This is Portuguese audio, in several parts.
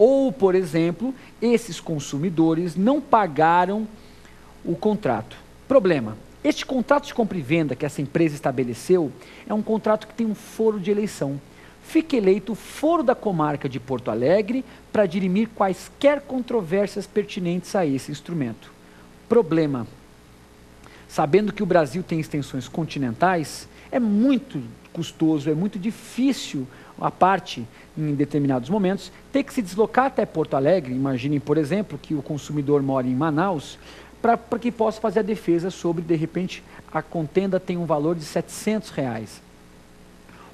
Ou, por exemplo, esses consumidores não pagaram o contrato. Problema: este contrato de compra e venda que essa empresa estabeleceu é um contrato que tem um foro de eleição. Fica eleito o foro da comarca de Porto Alegre para dirimir quaisquer controvérsias pertinentes a esse instrumento. Problema: sabendo que o Brasil tem extensões continentais, é muito custoso, é muito difícil a parte, em determinados momentos, ter que se deslocar até Porto Alegre. Imaginem, por exemplo, que o consumidor mora em Manaus, para que possa fazer a defesa sobre, de repente, a contenda tem um valor de R$700.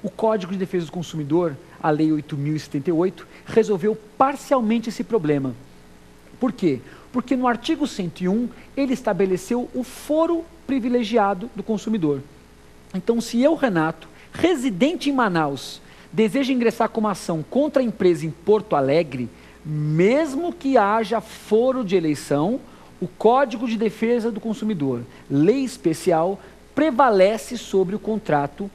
O Código de Defesa do Consumidor, a Lei 8.078, resolveu parcialmente esse problema. Por quê? Porque no artigo 101, ele estabeleceu o foro privilegiado do consumidor. Então, se eu, Renato, residente em Manaus, desejo ingressar com uma ação contra a empresa em Porto Alegre, mesmo que haja foro de eleição, o Código de Defesa do Consumidor, lei especial, prevalece sobre o contrato,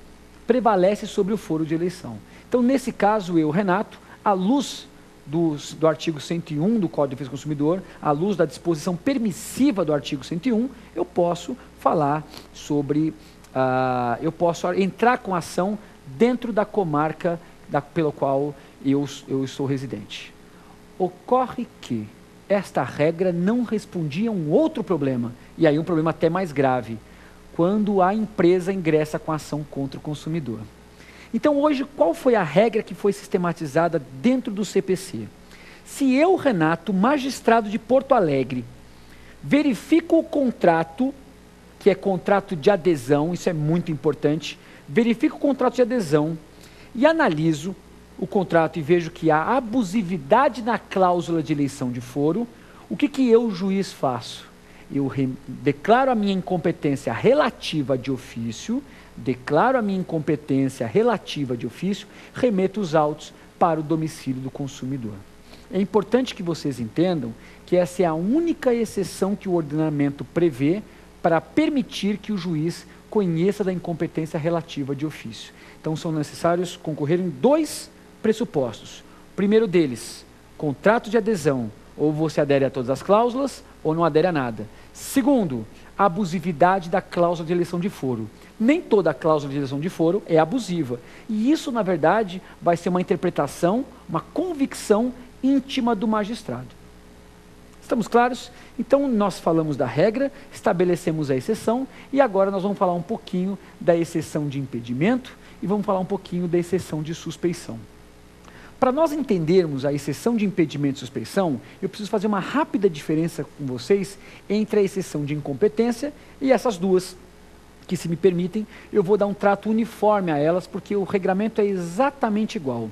prevalece sobre o foro de eleição. Então, nesse caso, eu, Renato, à luz do artigo 101 do Código de Defesa do Consumidor, à luz da disposição permissiva do artigo 101, eu posso falar sobre, eu posso entrar com ação dentro da comarca pela qual eu sou residente. Ocorre que esta regra não respondia a um outro problema, e aí um problema até mais grave, quando a empresa ingressa com ação contra o consumidor. Então hoje, qual foi a regra que foi sistematizada dentro do CPC? Se eu, Renato, magistrado de Porto Alegre, verifico o contrato, que é contrato de adesão, isso é muito importante, verifico o contrato de adesão e analiso o contrato e vejo que há abusividade na cláusula de eleição de foro, o que eu, juiz, faço? Eu declaro a minha incompetência relativa de ofício, remeto os autos para o domicílio do consumidor. É importante que vocês entendam que essa é a única exceção que o ordenamento prevê para permitir que o juiz conheça da incompetência relativa de ofício. Então, são necessários concorrerem dois pressupostos. O primeiro deles, contrato de adesão, ou você adere a todas as cláusulas, ou não adere a nada. Segundo, abusividade da cláusula de eleição de foro. Nem toda cláusula de eleição de foro é abusiva. E isso, na verdade, vai ser uma interpretação, uma convicção íntima do magistrado. Estamos claros? Então, nós falamos da regra, estabelecemos a exceção, e agora nós vamos falar um pouquinho da exceção de impedimento, e vamos falar um pouquinho da exceção de suspeição. Para nós entendermos a exceção de impedimento e suspeição, eu preciso fazer uma rápida diferença com vocês entre a exceção de incompetência e essas duas, que, se me permitem, eu vou dar um trato uniforme a elas, porque o regramento é exatamente igual.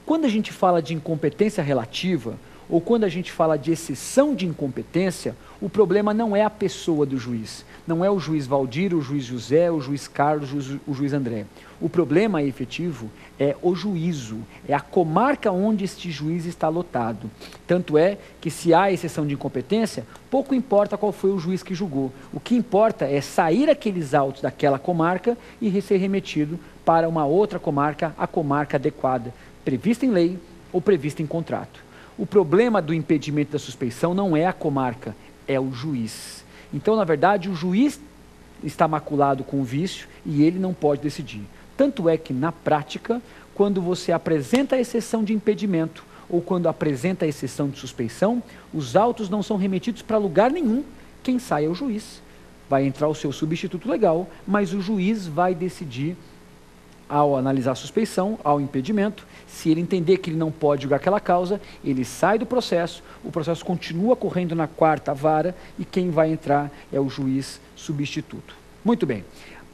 Quando a gente fala de incompetência relativa, ou quando a gente fala de exceção de incompetência, o problema não é a pessoa do juiz, não é o juiz Valdir, o juiz José, o juiz Carlos, o juiz André. O problema efetivo é o juízo, é a comarca onde este juiz está lotado. Tanto é que, se há exceção de incompetência, pouco importa qual foi o juiz que julgou. O que importa é sair aqueles autos daquela comarca e ser remetido para uma outra comarca, a comarca adequada, prevista em lei ou prevista em contrato. O problema do impedimento da suspeição não é a comarca, é o juiz. Então, na verdade, o juiz está maculado com o vício e ele não pode decidir. Tanto é que, na prática, quando você apresenta a exceção de impedimento ou quando apresenta a exceção de suspeição, os autos não são remetidos para lugar nenhum. Quem sai é o juiz. Vai entrar o seu substituto legal, mas o juiz vai decidir, ao analisar a suspeição, ao impedimento. Se ele entender que ele não pode julgar aquela causa, ele sai do processo, o processo continua correndo na quarta vara e quem vai entrar é o juiz substituto. Muito bem.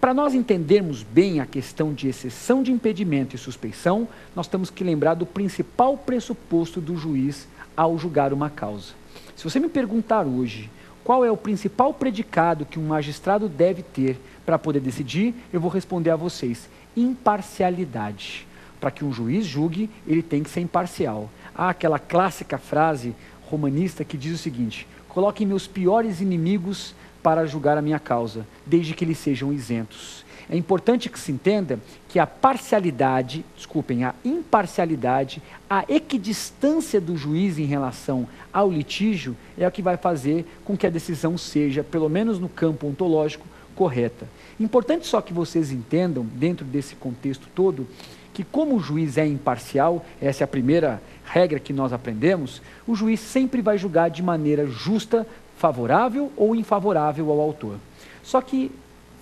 Para nós entendermos bem a questão de exceção de impedimento e suspeição, nós temos que lembrar do principal pressuposto do juiz ao julgar uma causa. Se você me perguntar hoje qual é o principal predicado que um magistrado deve ter para poder decidir, eu vou responder a vocês: imparcialidade. Para que um juiz julgue, ele tem que ser imparcial. Há aquela clássica frase romanista que diz o seguinte: coloquem meus piores inimigos para julgar a minha causa, desde que eles sejam isentos. É importante que se entenda que a parcialidade, desculpem, a imparcialidade, a equidistância do juiz em relação ao litígio é o que vai fazer com que a decisão seja, pelo menos no campo ontológico, correta. Importante só que vocês entendam, dentro desse contexto todo, que como o juiz é imparcial, essa é a primeira regra que nós aprendemos, o juiz sempre vai julgar de maneira justa, favorável ou infavorável ao autor. Só que,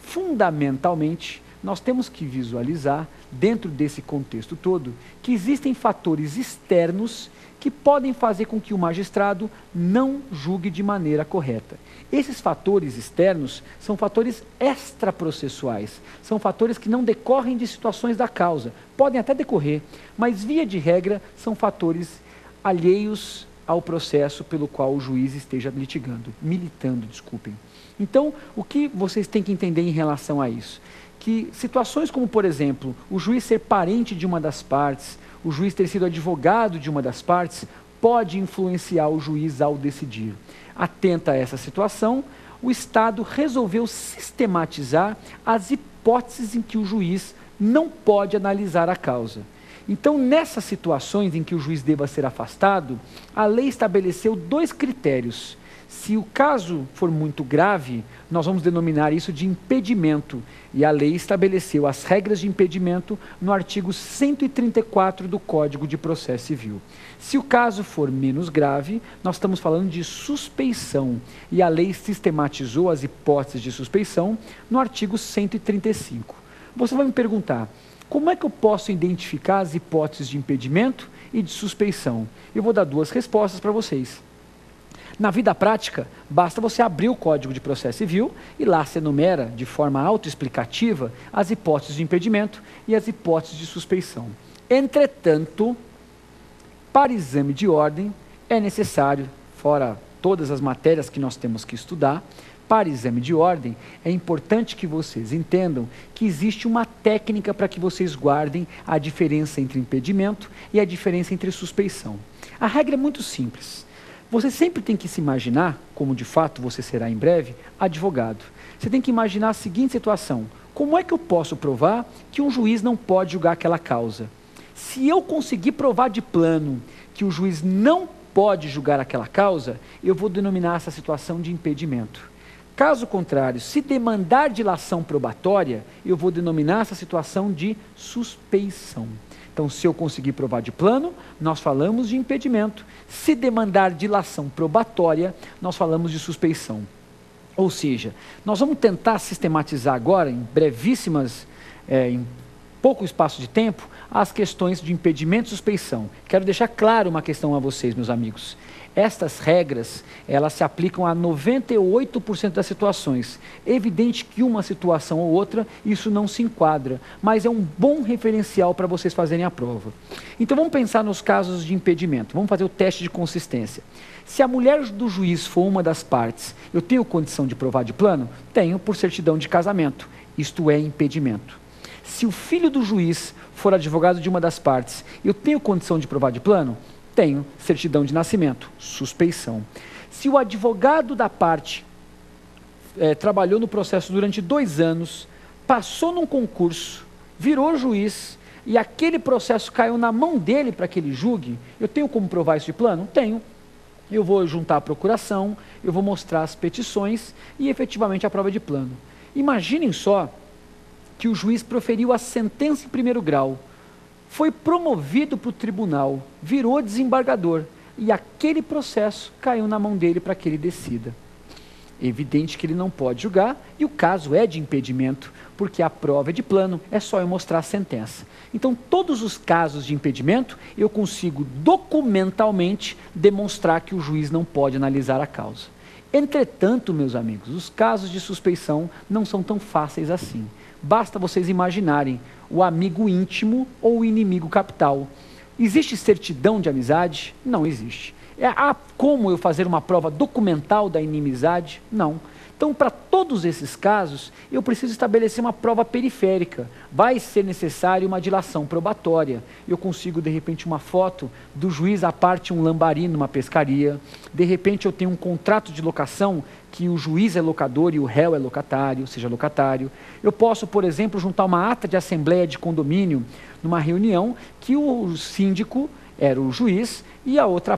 fundamentalmente, nós temos que visualizar, dentro desse contexto todo, que existem fatores externos que podem fazer com que o magistrado não julgue de maneira correta. Esses fatores externos são fatores extraprocessuais, são fatores que não decorrem de situações da causa, podem até decorrer, mas via de regra são fatores alheios ao processo pelo qual o juiz esteja militando. Então, o que vocês têm que entender em relação a isso? Que situações como, por exemplo, o juiz ser parente de uma das partes, o juiz ter sido advogado de uma das partes, pode influenciar o juiz ao decidir. Atenta a essa situação, o Estado resolveu sistematizar as hipóteses em que o juiz não pode analisar a causa. Então, nessas situações em que o juiz deva ser afastado, a lei estabeleceu 2 critérios. Se o caso for muito grave, nós vamos denominar isso de impedimento. E a lei estabeleceu as regras de impedimento no artigo 134 do Código de Processo Civil. Se o caso for menos grave, nós estamos falando de suspeição. E a lei sistematizou as hipóteses de suspeição no artigo 135. Você vai me perguntar, como é que eu posso identificar as hipóteses de impedimento e de suspeição? Eu vou dar 2 respostas para vocês. Na vida prática, basta você abrir o Código de Processo Civil e lá se enumera, de forma autoexplicativa, as hipóteses de impedimento e as hipóteses de suspeição. Entretanto, para exame de ordem, é necessário, fora todas as matérias que nós temos que estudar, para exame de ordem, é importante que vocês entendam que existe uma técnica para que vocês guardem a diferença entre impedimento e a diferença entre suspeição. A regra é muito simples. Você sempre tem que se imaginar, como de fato você será em breve, advogado. Você tem que imaginar a seguinte situação: como é que eu posso provar que um juiz não pode julgar aquela causa? Se eu conseguir provar de plano que o juiz não pode julgar aquela causa, eu vou denominar essa situação de impedimento. Caso contrário, se demandar dilação probatória, eu vou denominar essa situação de suspeição. Então, se eu conseguir provar de plano, nós falamos de impedimento. Se demandar dilação probatória, nós falamos de suspeição. Ou seja, nós vamos tentar sistematizar agora, em em pouco espaço de tempo, as questões de impedimento e suspeição. Quero deixar claro uma questão a vocês, meus amigos. Estas regras, elas se aplicam a 98% das situações. É evidente que uma situação ou outra, isso não se enquadra, mas é um bom referencial para vocês fazerem a prova. Então vamos pensar nos casos de impedimento. Vamos fazer o teste de consistência. Se a mulher do juiz for uma das partes, eu tenho condição de provar de plano? Tenho, por certidão de casamento. Isto é impedimento. Se o filho do juiz for advogado de uma das partes, eu tenho condição de provar de plano? Tenho, certidão de nascimento, suspeição. Se o advogado da parte trabalhou no processo durante 2 anos, passou num concurso, virou juiz, e aquele processo caiu na mão dele para que ele julgue, eu tenho como provar isso de plano? Tenho. Eu vou juntar a procuração, eu vou mostrar as petições e efetivamente a prova de plano. Imaginem só que o juiz proferiu a sentença em 1º grau, foi promovido para o tribunal, virou desembargador, e aquele processo caiu na mão dele para que ele decida. É evidente que ele não pode julgar, e o caso é de impedimento, porque a prova é de plano, é só eu mostrar a sentença. Então, todos os casos de impedimento, eu consigo documentalmente demonstrar que o juiz não pode analisar a causa. Entretanto, meus amigos, os casos de suspeição não são tão fáceis assim. Basta vocês imaginarem o amigo íntimo ou o inimigo capital. Existe certidão de amizade? Não existe. Há como eu fazer uma prova documental da inimizade? Não. Então, Então, para todos esses casos, eu preciso estabelecer uma prova periférica. Vai ser necessária uma dilação probatória. Eu consigo, de repente, uma foto do juiz à parte um lambari numa pescaria. De repente, eu tenho um contrato de locação que o juiz é locador e o réu é locatário, seja locatário. Eu posso, por exemplo, juntar uma ata de assembleia de condomínio numa reunião que o síndico era o juiz e a outra